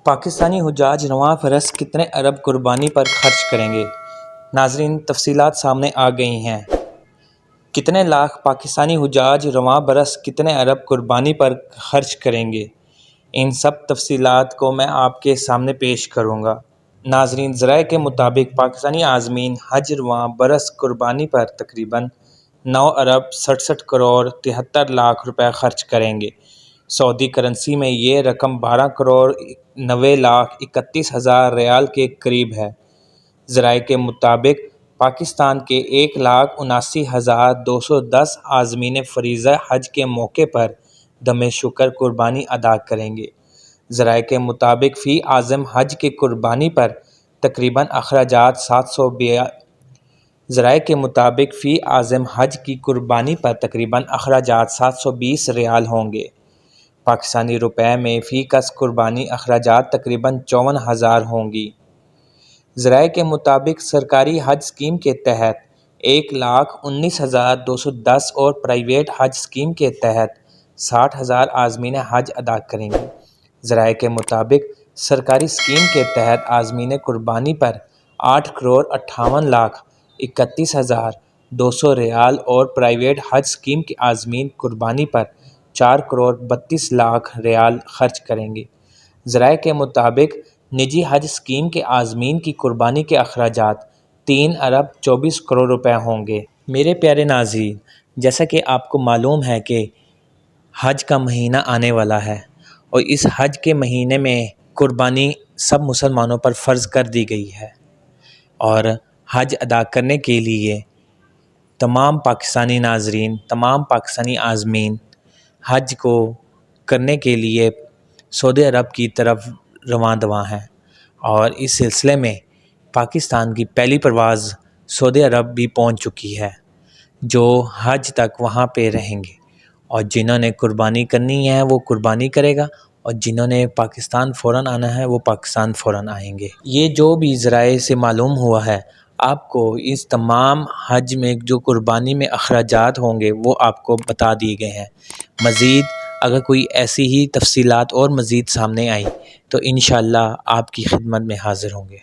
پاکستانی حجاج رواں برس کتنے ارب قربانی پر خرچ کریں گے؟ ناظرین، تفصیلات سامنے آ گئی ہیں۔ کتنے لاکھ پاکستانی حجاج رواں برس کتنے ارب قربانی پر خرچ کریں گے؟ ان سب تفصیلات کو میں آپ کے سامنے پیش کروں گا۔ ناظرین، ذرائع کے مطابق پاکستانی عازمین حج رواں برس قربانی پر تقریباً 9 ارب 67 کروڑ 73 لاکھ روپے خرچ کریں گے۔ سعودی کرنسی میں یہ رقم 12 کروڑ 90 لاکھ 31 ہزار ریال کے قریب ہے۔ ذرائع کے مطابق پاکستان کے 1,79,210 عازمین فریضہ حج کے موقع پر دم شکر قربانی ادا کریں گے۔ ذرائع کے مطابق فی عازم حج کی قربانی پر تقریباً اخراجات 720 ریال ہوں گے۔ پاکستانی روپے میں فی کس قربانی اخراجات تقریباً 54,000 ہوں گی۔ ذرائع کے مطابق سرکاری حج اسکیم کے تحت 1,19,210 اور پرائیویٹ حج اسکیم کے تحت 60,000 عازمین حج ادا کریں گے۔ ذرائع کے مطابق سرکاری اسکیم کے تحت عازمین قربانی پر 8 کروڑ 58 لاکھ 31 ہزار 200 ریال اور پرائیویٹ حج اسکیم کے عازمین قربانی پر 4 کروڑ 32 لاکھ ریال خرچ کریں گے۔ ذرائع کے مطابق نجی حج اسکیم کے عازمین کی قربانی کے اخراجات 3 ارب 24 کروڑ روپے ہوں گے۔ میرے پیارے ناظرین، جیسا کہ آپ کو معلوم ہے کہ حج کا مہینہ آنے والا ہے اور اس حج کے مہینے میں قربانی سب مسلمانوں پر فرض کر دی گئی ہے، اور حج ادا کرنے کے لیے تمام پاکستانی ناظرین، تمام پاکستانی عازمین حج کو کرنے کے لیے سعودی عرب کی طرف رواں دواں ہیں، اور اس سلسلے میں پاکستان کی پہلی پرواز سعودی عرب بھی پہنچ چکی ہے، جو حج تک وہاں پہ رہیں گے، اور جنہوں نے قربانی کرنی ہے وہ قربانی کرے گا، اور جنہوں نے پاکستان فوراً آنا ہے وہ پاکستان فوراً آئیں گے۔ یہ جو بھی ذرائع سے معلوم ہوا ہے، آپ کو اس تمام حج میں جو قربانی میں اخراجات ہوں گے وہ آپ کو بتا دیے گئے ہیں۔ مزید اگر کوئی ایسی ہی تفصیلات اور مزید سامنے آئیں تو انشاءاللہ آپ کی خدمت میں حاضر ہوں گے۔